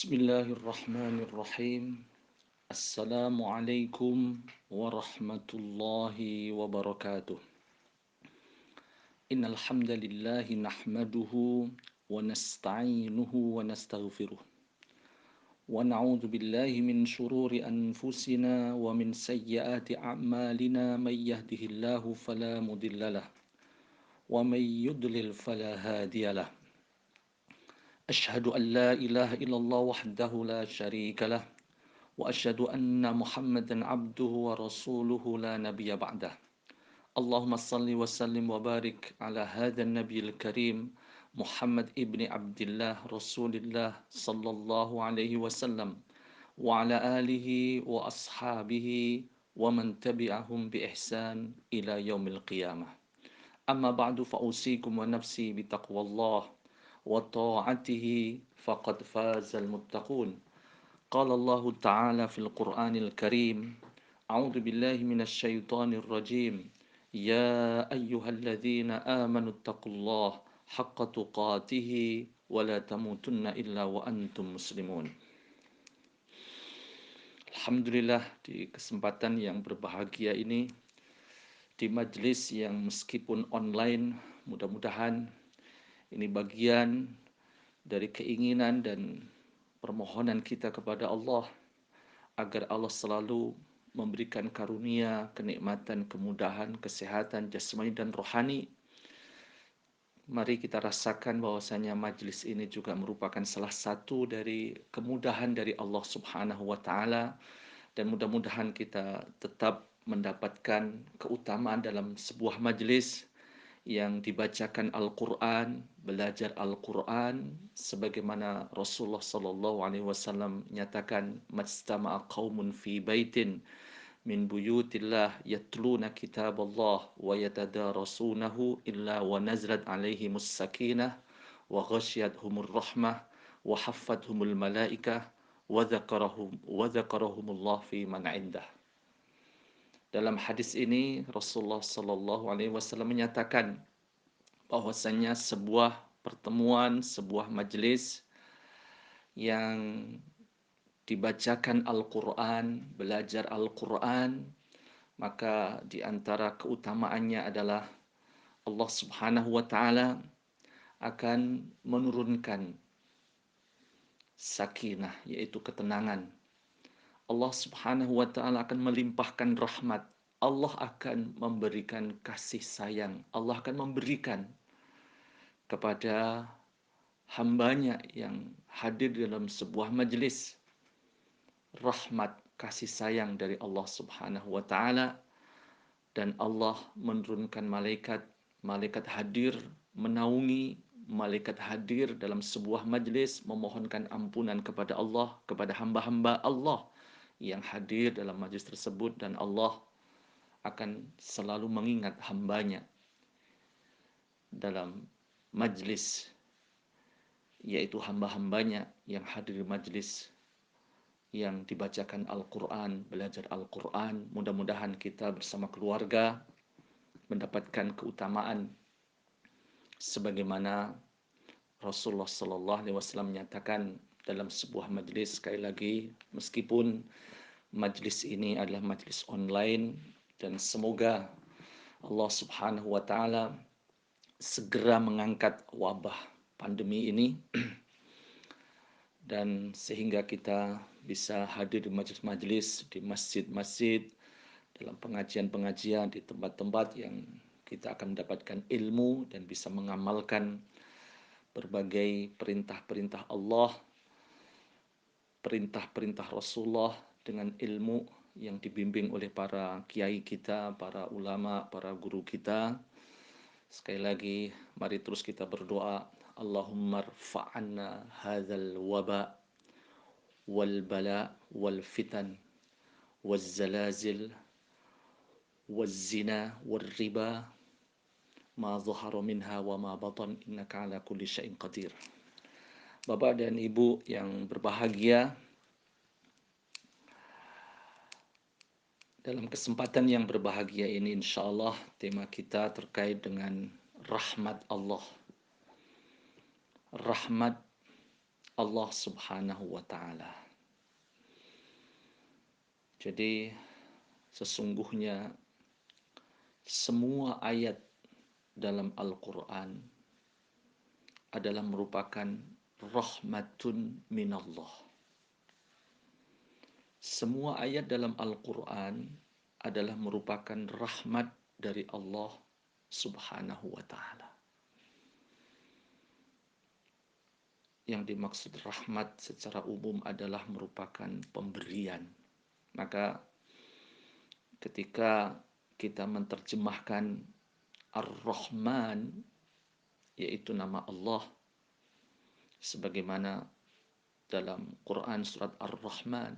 Bismillahirrahmanirrahim. Assalamualaikum warahmatullahi wabarakatuh. Innal hamdalillah nahmaduhu wa nasta'inuhu wa nastaghfiruh. Wa na'udzu billahi min shururi anfusina wa min sayyiati a'malina may yahdihillahu fala mudhillalah wa may yudlil fala hadiyalah. Asyhadu an la ilaha illallah wahdahu la syarika lah. وأشهد أن محمدا عبده ورسوله لا نبي بعده اللهم صل وسلم وبارك على هذا النبي الكريم محمد ابن عبد الله رسول الله صلى الله عليه وسلم وعلى آله وأصحابه ومن تبعهم بإحسان إلى يوم القيامة أما بعد فأوصيكم ونفسي بتقوى الله وطاعته فقد فاز المتقون قال الله تعالى في القرآن الكريم أعوذ بالله من الشيطان الرجيم يا أيها الذين آمنوا اتقوا الله حق تقاته ولا تموتن إلا وأنتم مسلمون. Alhamdulillah, di kesempatan yang berbahagia ini, di majelis yang meskipun online, mudah-mudahan ini bagian dari keinginan dan permohonan kita kepada Allah agar Allah selalu memberikan karunia, kenikmatan, kemudahan, kesehatan jasmani dan rohani. Mari kita rasakan bahwasanya majlis ini juga merupakan salah satu dari kemudahan dari Allah Subhanahu wa taala, dan mudah-mudahan kita tetap mendapatkan keutamaan dalam sebuah majlis yang dibacakan Al-Quran, belajar Al-Quran, sebagaimana Rasulullah Sallallahu Alaihi Wasallam menyatakan, "Majtama'a qaumun fi baitin min buyutillah yatluna kitab Allah wa yatadarasunahu illa wa nazlat alaihimus sakinah wa ghasyiyatuhumur rahmah wa haffathumul malaikah wa dzakarahumullah fi man indah." Dalam hadis ini Rasulullah Sallallahu Alaihi Wasallam menyatakan bahwasanya sebuah pertemuan, sebuah majelis yang dibacakan Al-Quran, belajar Al-Quran, maka di antara keutamaannya adalah Allah Subhanahu wa taala akan menurunkan sakinah, yaitu ketenangan. Allah Subhanahu wa taala akan melimpahkan rahmat. Allah akan memberikan kasih sayang. Allah akan memberikan kepada hambanya yang hadir dalam sebuah majelis rahmat, kasih sayang dari Allah Subhanahu wa taala, dan Allah menurunkan malaikat. Malaikat hadir menaungi, malaikat hadir dalam sebuah majelis memohonkan ampunan kepada Allah, kepada hamba-hamba Allah yang hadir dalam majlis tersebut, dan Allah akan selalu mengingat hambanya dalam majlis, yaitu hamba-hambanya yang hadir di majlis yang dibacakan Al-Quran, belajar Al-Quran. Mudah-mudahan kita bersama keluarga mendapatkan keutamaan sebagaimana Rasulullah Sallallahu Alaihi Wasallam menyatakan dalam sebuah majlis. Sekali lagi, meskipun majlis ini adalah majlis online, dan semoga Allah Subhanahu wa taala segera mengangkat wabah pandemi ini dan sehingga kita bisa hadir di majelis-majelis, di masjid-masjid, dalam pengajian-pengajian, di tempat-tempat yang kita akan mendapatkan ilmu dan bisa mengamalkan berbagai perintah-perintah Allah, perintah-perintah Rasulullah dengan ilmu yang dibimbing oleh para kiai kita, para ulama, para guru kita. Sekali lagi, mari terus kita berdoa, Allahumma rfa'anna hadzal waba wal bala wal fitan wal zalazil wal zina wal riba ma zahara minha wa ma batan innaka ala kulli syai'in qadir. Bapak dan Ibu yang berbahagia, dalam kesempatan yang berbahagia ini insyaallah tema kita terkait dengan rahmat Allah. Rahmat Allah Subhanahu wa Ta'ala. Jadi, sesungguhnya semua ayat dalam Al-Quran adalah merupakan rahmatun minallah. Semua ayat dalam Al-Quran adalah merupakan rahmat dari Allah Subhanahu wa Ta'ala. Yang dimaksud rahmat secara umum adalah merupakan pemberian. Maka ketika kita menerjemahkan Ar-Rahman, yaitu nama Allah, sebagaimana dalam Quran surat Ar-Rahman,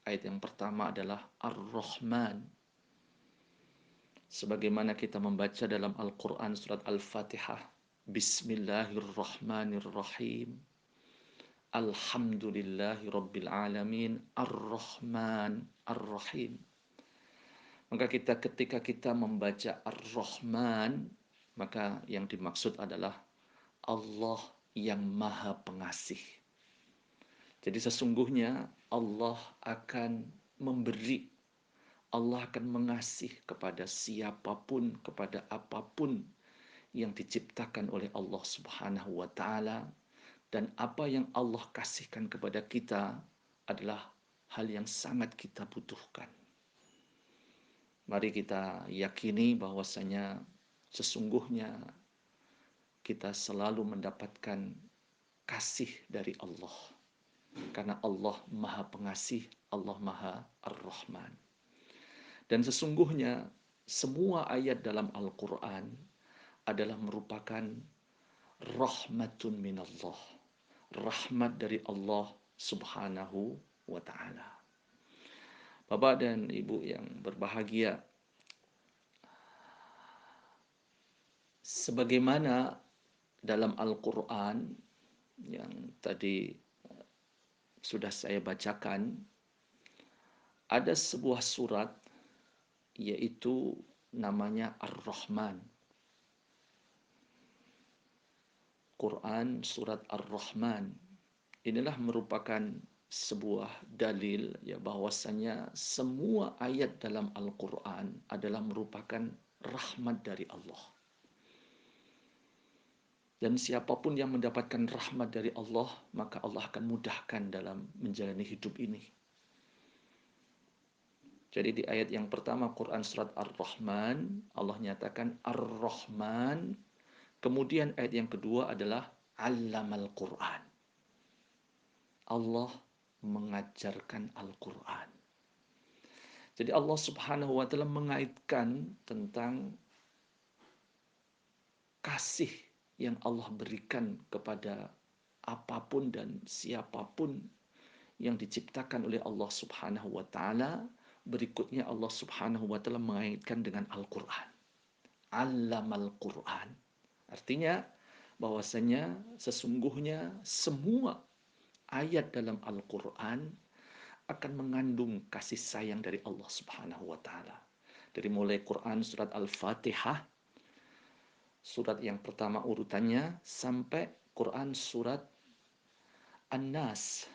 ayat yang pertama adalah Ar-Rahman. Sebagaimana kita membaca dalam Al-Quran surat Al-Fatihah, Bismillahirrahmanirrahim, Alhamdulillahi Rabbil Alamin, Ar-Rahman, Ar-Rahim. Maka ketika kita membaca Ar-Rahman, maka yang dimaksud adalah Allah yang Maha Pengasih. Jadi sesungguhnya Allah akan memberi, Allah akan mengasih kepada siapapun, kepada apapun yang diciptakan oleh Allah Subhanahu wa Ta'ala. Dan apa yang Allah kasihkan kepada kita adalah hal yang sangat kita butuhkan. Mari kita yakini bahwasanya sesungguhnya kita selalu mendapatkan kasih dari Allah. Karena Allah Maha Pengasih, Allah Maha Ar-Rahman. Dan sesungguhnya semua ayat dalam Al-Quran adalah merupakan rahmatun minallah. Rahmat dari Allah Subhanahu wa Ta'ala. Bapak dan Ibu yang berbahagia, sebagaimana dalam Al-Quran yang tadi sudah saya bacakan, ada sebuah surat yaitu namanya Ar-Rahman. Quran surat Ar-Rahman. Inilah merupakan sebuah dalil ya bahwasanya semua ayat dalam Al-Quran adalah merupakan rahmat dari Allah. Dan siapapun yang mendapatkan rahmat dari Allah, maka Allah akan mudahkan dalam menjalani hidup ini. Jadi di ayat yang pertama Quran surat Ar-Rahman, Allah nyatakan Ar-Rahman. Kemudian ayat yang kedua adalah Allamal Quran. Allah mengajarkan Al-Quran. Jadi Allah Subhanahu wa Ta'ala mengaitkan tentang kasih yang Allah berikan kepada apapun dan siapapun yang diciptakan oleh Allah Subhanahu wa Ta'ala. Berikutnya Allah Subhanahu wa Ta'ala mengaitkan dengan Al-Quran. Allamal Quran. Artinya bahwasanya sesungguhnya semua ayat dalam Al-Quran akan mengandung kasih sayang dari Allah Subhanahu wa Ta'ala. Dari mulai Quran surat Al-Fatihah, surat yang pertama urutannya, sampai Quran surat An-Nas,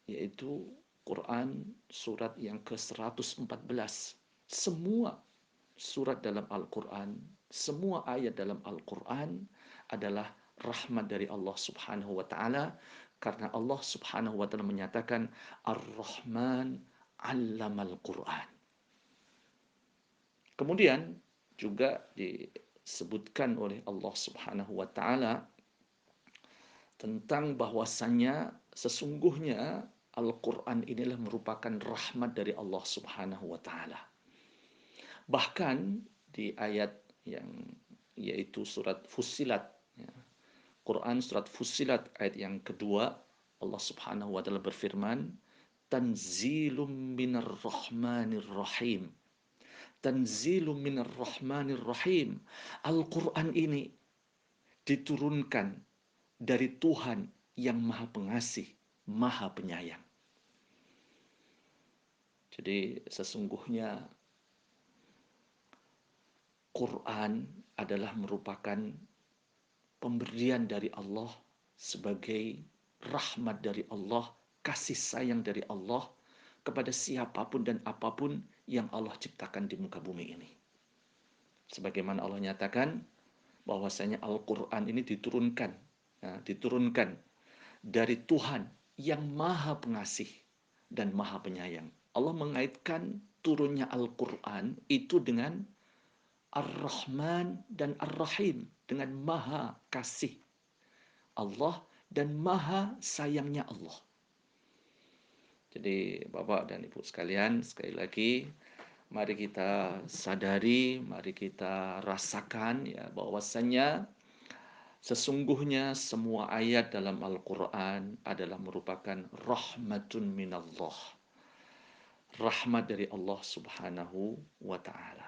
yaitu Quran surat yang ke-114. Semua surat dalam Al-Quran, semua ayat dalam Al-Quran adalah rahmat dari Allah Subhanahu wa Ta'ala, karena Allah Subhanahu wa Ta'ala menyatakan Ar-Rahman 'allamal Quran. Kemudian juga disebutkan oleh Allah Subhanahu wa Ta'ala tentang bahwasannya sesungguhnya Al-Quran inilah merupakan rahmat dari Allah Subhanahu wa Ta'ala. Bahkan di ayat yang yaitu surat Fussilat, ya, Quran surat Fussilat ayat yang kedua, Allah Subhanahu wa Ta'ala berfirman, Tanzilum minar rahmanir rahim. Tanzilum minar rahmanir rahim. Al-Quran ini diturunkan dari Tuhan yang Maha Pengasih, Maha Penyayang. Jadi sesungguhnya Quran adalah merupakan pemberian dari Allah sebagai rahmat dari Allah, kasih sayang dari Allah kepada siapapun dan apapun yang Allah ciptakan di muka bumi ini. Sebagaimana Allah nyatakan bahwasanya Al-Quran ini diturunkan dari Tuhan yang Maha Pengasih dan Maha Penyayang. Allah mengaitkan turunnya Al-Quran itu dengan Ar-Rahman dan Ar-Rahim, dengan Maha Kasih Allah dan Maha Sayangnya Allah. Jadi Bapak dan Ibu sekalian, sekali lagi mari kita sadari, mari kita rasakan ya bahwasanya sesungguhnya semua ayat dalam Al-Quran adalah merupakan rahmatun minallah. Rahmat dari Allah subhanahu wa ta'ala.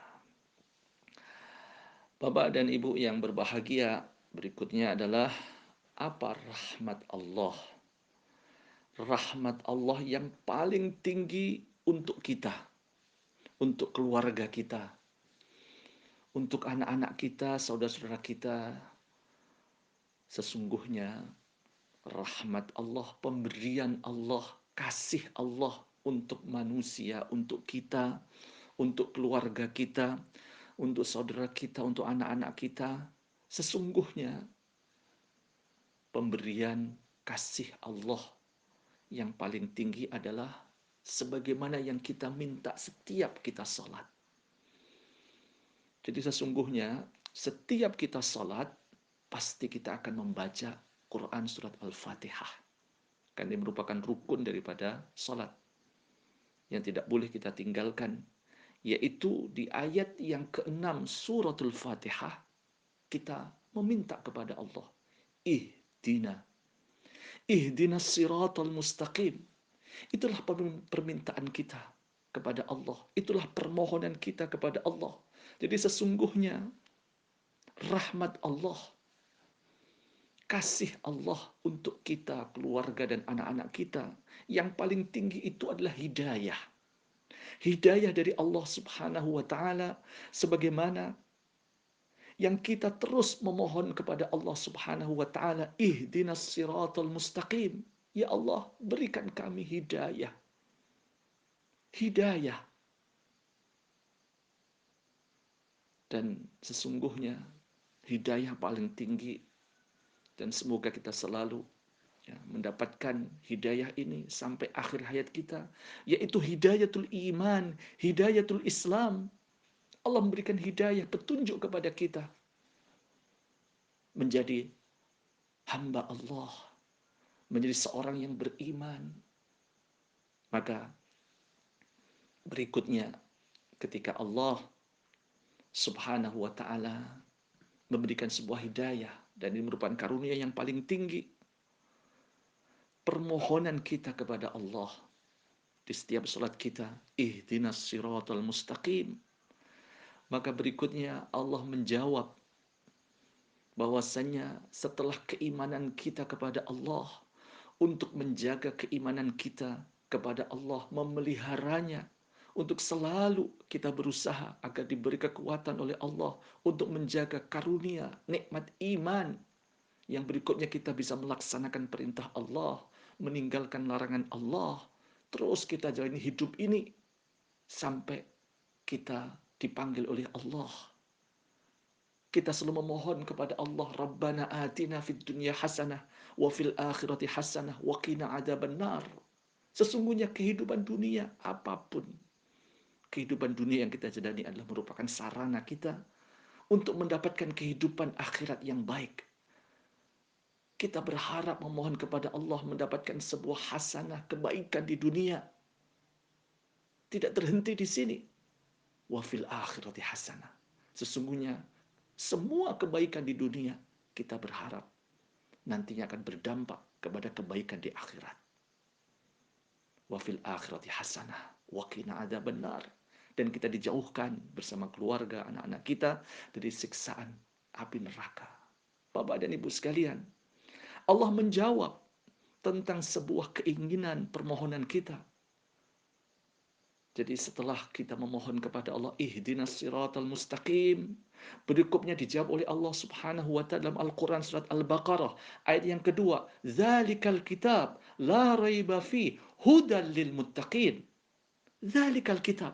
Bapak dan Ibu yang berbahagia, berikutnya adalah apa rahmat Allah? Rahmat Allah yang paling tinggi untuk kita, untuk keluarga kita, untuk anak-anak kita, saudara-saudara kita. Sesungguhnya rahmat Allah, pemberian Allah, kasih Allah untuk manusia, untuk kita, untuk keluarga kita, untuk saudara kita, untuk anak-anak kita. Sesungguhnya pemberian kasih Allah yang paling tinggi adalah sebagaimana yang kita minta setiap kita sholat. Jadi sesungguhnya setiap kita sholat, pasti kita akan membaca Quran surat Al-Fatihah. Karena ini merupakan rukun daripada sholat yang tidak boleh kita tinggalkan. Yaitu di ayat yang ke-6 suratul Fatihah, kita meminta kepada Allah, ihdinas siratal mustaqim. Itulah permintaan kita kepada Allah. Itulah permohonan kita kepada Allah. Jadi sesungguhnya rahmat Allah, kasih Allah untuk kita, keluarga dan anak-anak kita, yang paling tinggi itu adalah hidayah. Hidayah dari Allah subhanahu wa ta'ala, sebagaimana yang kita terus memohon kepada Allah subhanahu wa ta'ala, ihdinas siratal mustaqim. Ya Allah, berikan kami hidayah. Hidayah. Dan sesungguhnya hidayah paling tinggi, dan semoga kita selalu mendapatkan hidayah ini sampai akhir hayat kita, yaitu hidayatul iman, hidayatul Islam. Allah memberikan hidayah, petunjuk kepada kita menjadi hamba Allah, menjadi seorang yang beriman. Maka berikutnya, ketika Allah subhanahu wa ta'ala memberikan sebuah hidayah, dan ini merupakan karunia yang paling tinggi, permohonan kita kepada Allah di setiap salat kita, ihdinas siratal mustaqim. Maka berikutnya Allah menjawab bahwasanya setelah keimanan kita kepada Allah, untuk menjaga keimanan kita kepada Allah, memeliharanya, untuk selalu kita berusaha agar diberi kekuatan oleh Allah untuk menjaga karunia, nikmat iman. Yang berikutnya kita bisa melaksanakan perintah Allah, meninggalkan larangan Allah. Terus kita jalani hidup ini sampai kita dipanggil oleh Allah. Kita selalu memohon kepada Allah, Rabbana atina fid dunya hasanah wa fil akhirati hasanah wa qina adzabannar. Sesungguhnya kehidupan dunia, apapun kehidupan dunia yang kita jalani adalah merupakan sarana kita untuk mendapatkan kehidupan akhirat yang baik. Kita berharap memohon kepada Allah mendapatkan sebuah hasanah, kebaikan di dunia. Tidak terhenti di sini. Wa fil akhirati hasanah. Sesungguhnya semua kebaikan di dunia kita berharap nantinya akan berdampak kepada kebaikan di akhirat. Wa fil akhirati hasanah wa qina adzabannar. Dan kita dijauhkan bersama keluarga, anak-anak kita dari siksaan api neraka. Bapak dan Ibu sekalian, Allah menjawab tentang sebuah keinginan permohonan kita. Jadi setelah kita memohon kepada Allah, ihdinas siratal mustaqim, berikutnya dijawab oleh Allah Subhanahu wa taala dalam Al-Qur'an surat Al-Baqarah ayat yang kedua, "Dzalikal kitab la raiba fi hudal lil muttaqin." Dzalikal kitab.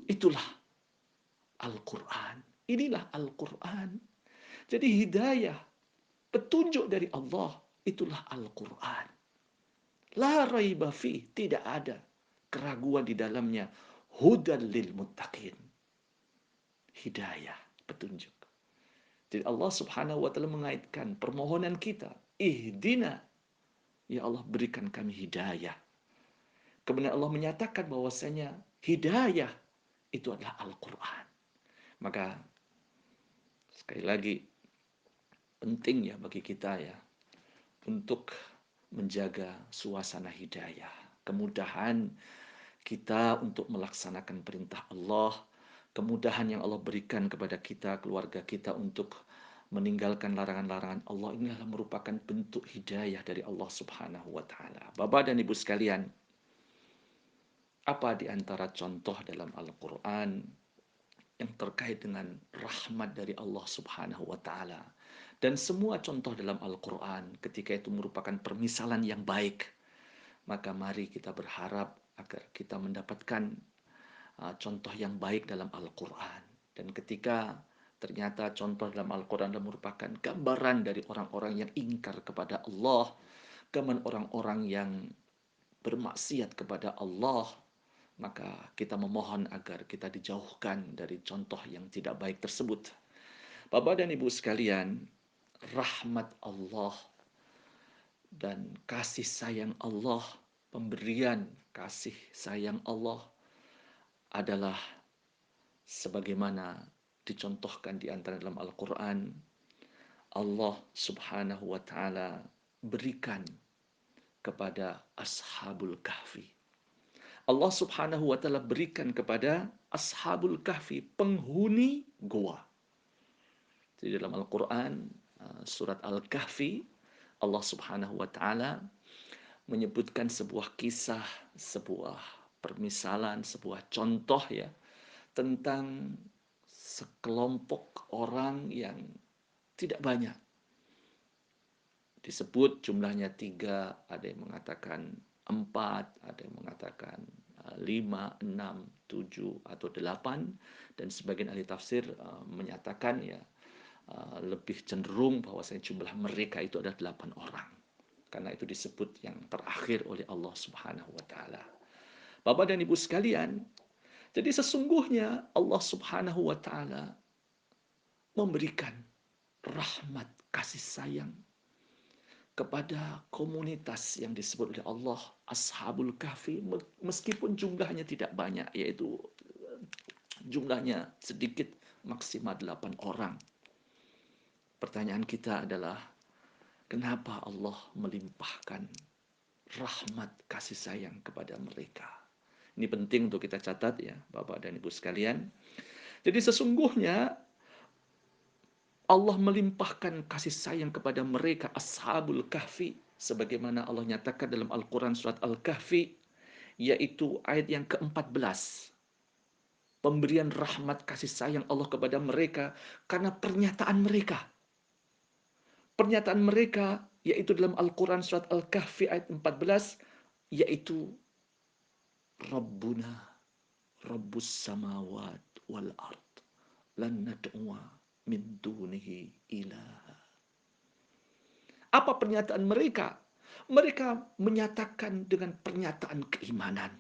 Itulah Al-Qur'an. Inilah Al-Qur'an. Jadi hidayah, petunjuk dari Allah, itulah Al-Qur'an. La raiba fi, tidak ada keraguan di dalamnya. Hudal lil muttaqin. Hidayah, petunjuk. Jadi Allah Subhanahu wa taala mengaitkan permohonan kita, ihdina, ya Allah berikan kami hidayah. Kemudian Allah menyatakan bahwasanya hidayah itu adalah Al-Qur'an. Maka sekali lagi penting ya bagi kita ya untuk menjaga suasana hidayah, kemudahan kita untuk melaksanakan perintah Allah, kemudahan yang Allah berikan kepada kita, keluarga kita untuk meninggalkan larangan-larangan Allah, ini adalah merupakan bentuk hidayah dari Allah Subhanahu wa taala. Bapak dan Ibu sekalian, apa di antara contoh dalam Al-Qur'an yang terkait dengan rahmat dari Allah Subhanahu wa taala? Dan semua contoh dalam Al-Qur'an ketika itu merupakan permisalan yang baik, maka mari kita berharap agar kita mendapatkan contoh yang baik dalam Al-Quran. Dan ketika ternyata contoh dalam Al-Quran adalah merupakan gambaran dari orang-orang yang ingkar kepada Allah, kemudian orang-orang yang bermaksiat kepada Allah, maka kita memohon agar kita dijauhkan dari contoh yang tidak baik tersebut. Bapak dan Ibu sekalian, rahmat Allah dan kasih sayang Allah, pemberian kasih sayang Allah adalah sebagaimana dicontohkan di antara dalam Al-Quran. Allah Subhanahu wa taala berikan kepada Ashabul Kahfi. Allah Subhanahu wa taala berikan kepada Ashabul Kahfi, penghuni goa. Jadi dalam Al-Quran surat Al-Kahfi, Allah Subhanahu wa taala menyebutkan sebuah kisah, sebuah permisalan, sebuah contoh ya tentang sekelompok orang yang tidak banyak. Disebut jumlahnya 3, ada yang mengatakan 4, ada yang mengatakan 5, 6, 7, atau 8. Dan sebagian ahli tafsir menyatakan ya lebih cenderung bahwasanya jumlah mereka itu adalah 8 orang. Karena itu disebut yang terakhir oleh Allah Subhanahu wa taala. Bapak dan Ibu sekalian, jadi sesungguhnya Allah Subhanahu wa taala memberikan rahmat kasih sayang kepada komunitas yang disebut oleh Allah Ashabul Kahfi, meskipun jumlahnya tidak banyak, yaitu jumlahnya sedikit, maksimal 8 orang. Pertanyaan kita adalah, kenapa Allah melimpahkan rahmat kasih sayang kepada mereka? Ini penting untuk kita catat ya, Bapak dan Ibu sekalian. Jadi sesungguhnya Allah melimpahkan kasih sayang kepada mereka Ashabul Kahfi, sebagaimana Allah nyatakan dalam Al-Quran surat Al-Kahfi, yaitu ayat yang ke-14. Pemberian rahmat kasih sayang Allah kepada mereka karena pernyataan mereka. Pernyataan mereka yaitu dalam Al-Quran surat Al-Kahfi ayat 14, yaitu Rabbuna Rabbus samawat wal ard lan nad'uwa min dunihi ilaha. Apa pernyataan mereka? Mereka menyatakan dengan pernyataan keimanan.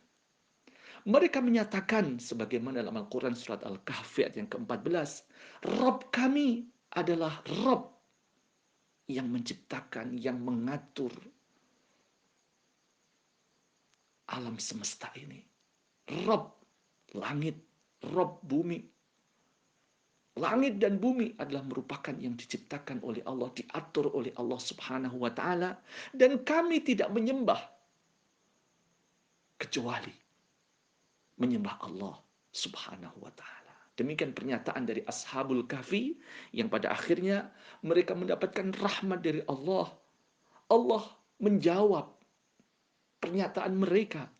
Mereka menyatakan sebagaimana dalam Al-Quran surat Al-Kahfi ayat yang ke-14, Rabb kami adalah Rabb yang menciptakan, yang mengatur alam semesta ini. Rabb langit, Rabb bumi. Langit dan bumi adalah merupakan yang diciptakan oleh Allah, diatur oleh Allah Subhanahu wa taala, dan kami tidak menyembah kecuali menyembah Allah Subhanahu wa taala. Demikian pernyataan dari Ashabul Kahfi yang pada akhirnya mereka mendapatkan rahmat dari Allah. Allah menjawab pernyataan mereka,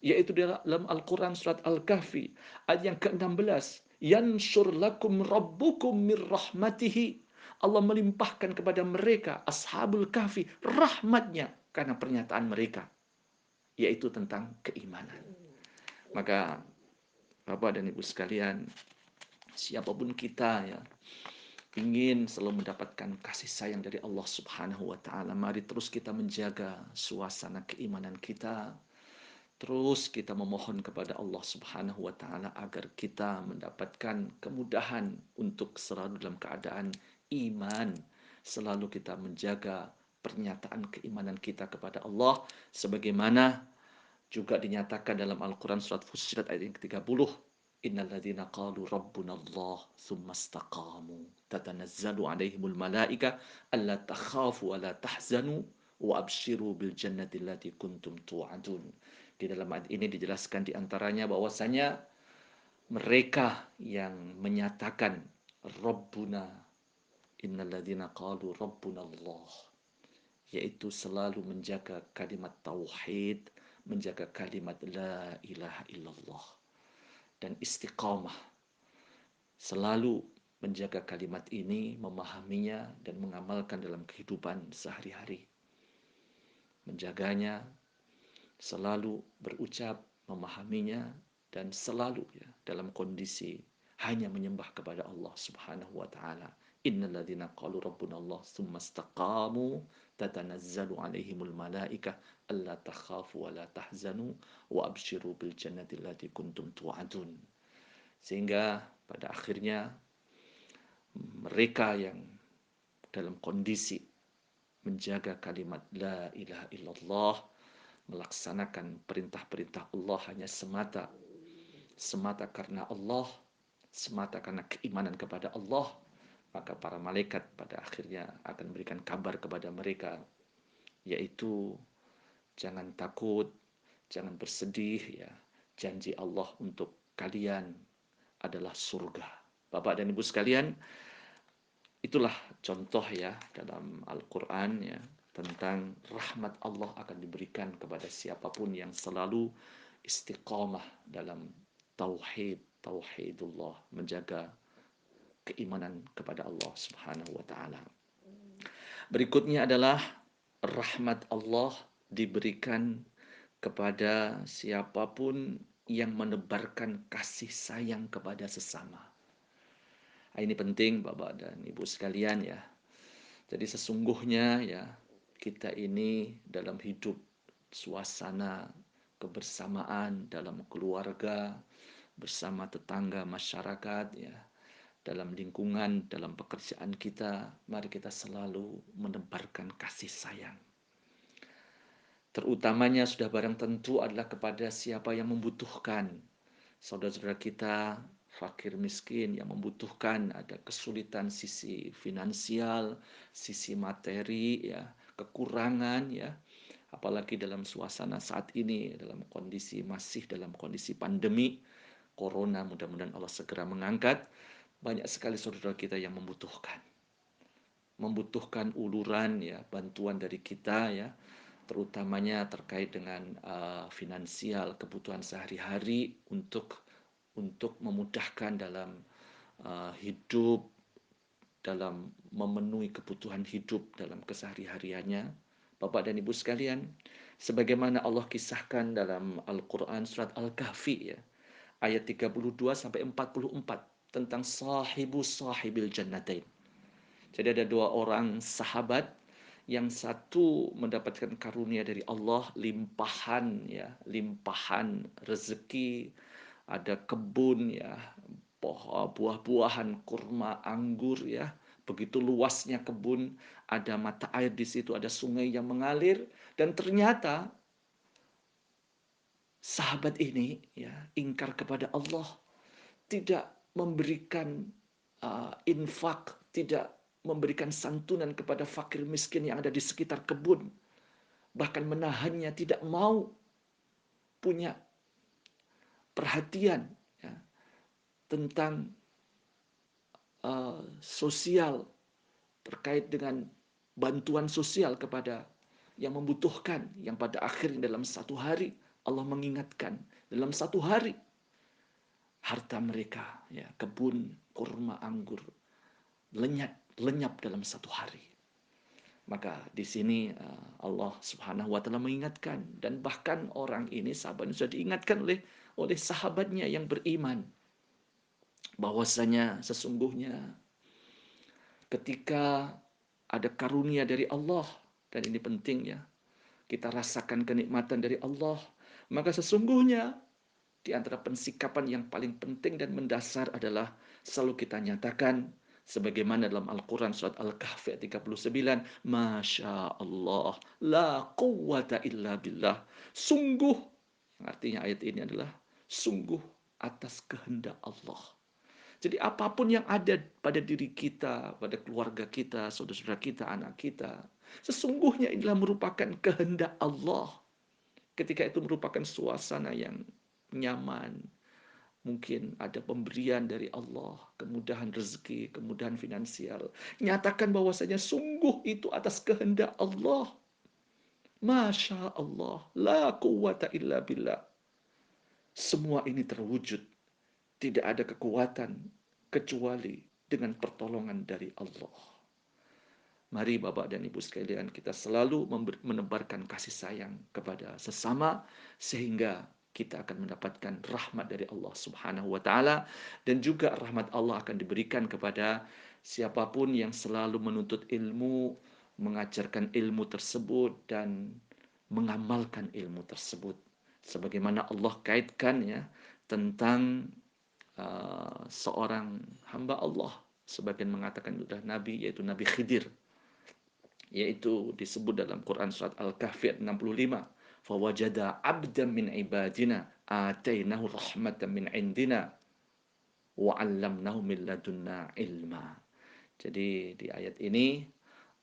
yaitu dalam Al-Quran surat Al-Kahfi ayat yang ke-16, yansur lakum rabbukum mir rahmatihi, Allah melimpahkan kepada mereka ashabul kahfi rahmatnya karena pernyataan mereka, yaitu tentang keimanan. Maka Bapak dan Ibu sekalian, siapapun kita ya, ingin selalu mendapatkan kasih sayang dari Allah Subhanahu wa taala, mari terus kita menjaga suasana keimanan kita. Terus kita memohon kepada Allah Subhanahu wa taala agar kita mendapatkan kemudahan untuk selalu dalam keadaan iman. Selalu kita menjaga pernyataan keimanan kita kepada Allah sebagaimana juga dinyatakan dalam Al-Quran surat Fussilat ayat yang ke-30. Innalladzina qalu rabbunallah tsumma istaqamu tatanazzalu alaihimul malaika alla takhafu wa la tahzanu wa abshiru bil jannati allati kuntum tu'adun. Di dalam ayat ini dijelaskan diantaranya bahwasanya mereka yang menyatakan Rabbuna, innalladzina qalu rabbunallah, yaitu selalu menjaga kalimat tauhid, menjaga kalimat la ilaha illallah, dan istiqamah. Selalu menjaga kalimat ini, memahaminya dan mengamalkan dalam kehidupan sehari-hari. Menjaganya, selalu berucap, memahaminya, dan selalu ya dalam kondisi hanya menyembah kepada Allah Subhanahu wa taala. Innalladzina qalu rabbunallah tsumma istaqamu tatanazzalu alaihimul malaikah alla takhafu wa la tahzanu wa abshiru bil jannati allati kuntum tu'adun. Sehingga pada akhirnya mereka yang dalam kondisi menjaga kalimat la ilaha illallah, melaksanakan perintah-perintah Allah hanya semata karena Allah, semata karena keimanan kepada Allah, maka para malaikat pada akhirnya akan memberikan kabar kepada mereka, yaitu jangan takut, jangan bersedih ya. Janji Allah untuk kalian adalah surga. Bapak dan Ibu sekalian, itulah contoh ya dalam Al-Quran ya tentang rahmat Allah akan diberikan kepada siapapun yang selalu istiqamah dalam tauhidullah, menjaga keimanan kepada Allah Subhanahu wa taala. Berikutnya adalah rahmat Allah diberikan kepada siapapun yang menebarkan kasih sayang kepada sesama. Ini penting Bapak dan Ibu sekalian ya. Jadi sesungguhnya ya kita ini dalam hidup suasana kebersamaan dalam keluarga, bersama tetangga, masyarakat ya, dalam lingkungan, dalam pekerjaan kita, mari kita selalu menebarkan kasih sayang. Terutamanya sudah barang tentu adalah kepada siapa yang membutuhkan. Saudara-saudara kita fakir miskin yang membutuhkan, ada kesulitan sisi finansial, sisi materi ya, kekurangan ya. Apalagi dalam suasana saat ini, masih dalam kondisi pandemi corona, mudah-mudahan Allah segera mengangkat. Banyak sekali saudara kita yang membutuhkan uluran ya, bantuan dari kita ya, terutamanya terkait dengan finansial, kebutuhan sehari-hari untuk memudahkan dalam hidup, dalam memenuhi kebutuhan hidup dalam kesehari-hariannya. Bapak dan Ibu sekalian, sebagaimana Allah kisahkan dalam Al-Quran surat Al-Kahfi ya, ayat 32 sampai 44 tentang sahibil jannatain. Jadi ada dua orang sahabat, yang satu mendapatkan karunia dari Allah, limpahan ya, limpahan rezeki, ada kebun ya, buah-buahan, kurma, anggur ya, begitu luasnya kebun, ada mata air di situ, ada sungai yang mengalir, dan ternyata sahabat ini ya ingkar kepada Allah, tidak memberikan infak, tidak memberikan santunan kepada fakir miskin yang ada di sekitar kebun, bahkan menahannya, tidak mau punya perhatian ya, tentang sosial, terkait dengan bantuan sosial kepada yang membutuhkan, yang pada akhirnya dalam satu hari Allah mengingatkan dalam satu hari harta mereka, ya, kebun kurma anggur lenyap dalam satu hari. Maka di sini Allah Subhanahu wa taala mengingatkan, dan bahkan orang ini, sahabat ini sudah diingatkan oleh sahabatnya yang beriman bahwasanya sesungguhnya ketika ada karunia dari Allah, dan ini penting ya, kita rasakan kenikmatan dari Allah, maka sesungguhnya di antara pensikapan yang paling penting dan mendasar adalah selalu kita nyatakan sebagaimana dalam Al-Quran surat Al-Kahfi ayat 39, Masya Allah, la quwwata illa billah. Sungguh, artinya ayat ini adalah sungguh atas kehendak Allah. Jadi apapun yang ada pada diri kita, pada keluarga kita, saudara-saudara kita, anak kita, sesungguhnya inilah merupakan kehendak Allah. Ketika itu merupakan suasana yang nyaman, mungkin ada pemberian dari Allah, kemudahan rezeki, kemudahan finansial. Nyatakan bahwasanya sungguh itu atas kehendak Allah. Masya Allah, la quwata illa billah. Semua ini terwujud. Tidak ada kekuatan kecuali dengan pertolongan dari Allah. Mari Bapak dan Ibu sekalian, kita selalu menebarkan kasih sayang kepada sesama, sehingga kita akan mendapatkan rahmat dari Allah Subhanahu wa taala, dan juga rahmat Allah akan diberikan kepada siapapun yang selalu menuntut ilmu, mengajarkan ilmu tersebut dan mengamalkan ilmu tersebut. Sebagaimana Allah kaitkan ya tentang seorang hamba Allah, sebagian mengatakan sudah nabi, yaitu Nabi Khidir, yaitu disebut dalam Quran surat Al-Kahfi 65, fawajada abdan min ibadina atainahu rahmatan min indina wa 'allamnahu min ladunna ilma. Jadi di ayat ini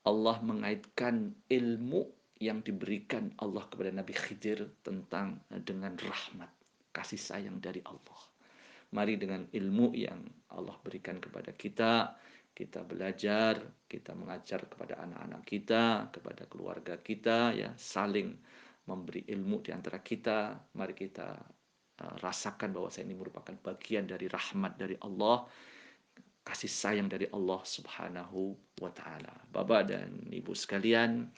Allah mengaitkan ilmu yang diberikan Allah kepada Nabi Khidir tentang dengan rahmat, kasih sayang dari Allah. Mari dengan ilmu yang Allah berikan kepada kita, kita belajar, kita mengajar kepada anak-anak kita, kepada keluarga kita, ya, saling memberi ilmu di antara kita. Mari kita rasakan bahwa ini merupakan bagian dari rahmat dari Allah, kasih sayang dari Allah Subhanahu wa taala. Bapak dan Ibu sekalian,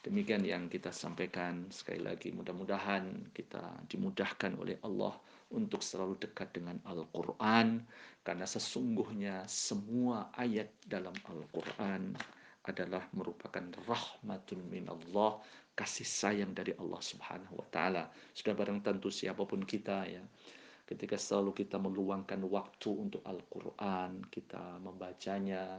demikian yang kita sampaikan. Sekali lagi, mudah-mudahan kita dimudahkan oleh Allah untuk selalu dekat dengan Al-Quran, karena sesungguhnya semua ayat dalam Al-Quran adalah merupakan rahmatun minallah, kasih sayang dari Allah Subhanahu wa taala. Sudah barang tentu siapapun kita ya, ketika selalu kita meluangkan waktu untuk Al-Quran, kita membacanya,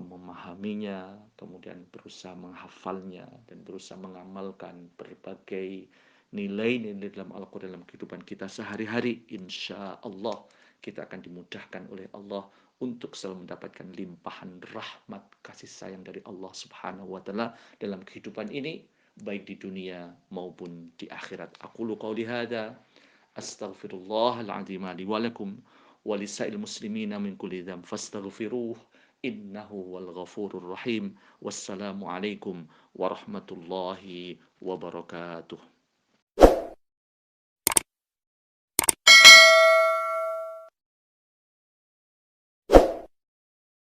memahaminya, kemudian berusaha menghafalnya dan berusaha mengamalkan berbagai nilai-nilai dalam Al-Quran dalam kehidupan kita sehari-hari, insya Allah kita akan dimudahkan oleh Allah untuk selalu mendapatkan limpahan rahmat kasih sayang dari Allah Subhanahu wa taala dalam kehidupan ini, baik di dunia maupun di akhirat. Aqulu qauli hadza astaghfirullahal azim li wa lakum wa lisail muslimina min kulli dzamb fastaghfiruh innahu wal ghafurur rahim. Wassalamu alaikum warahmatullahi wabarakatuh.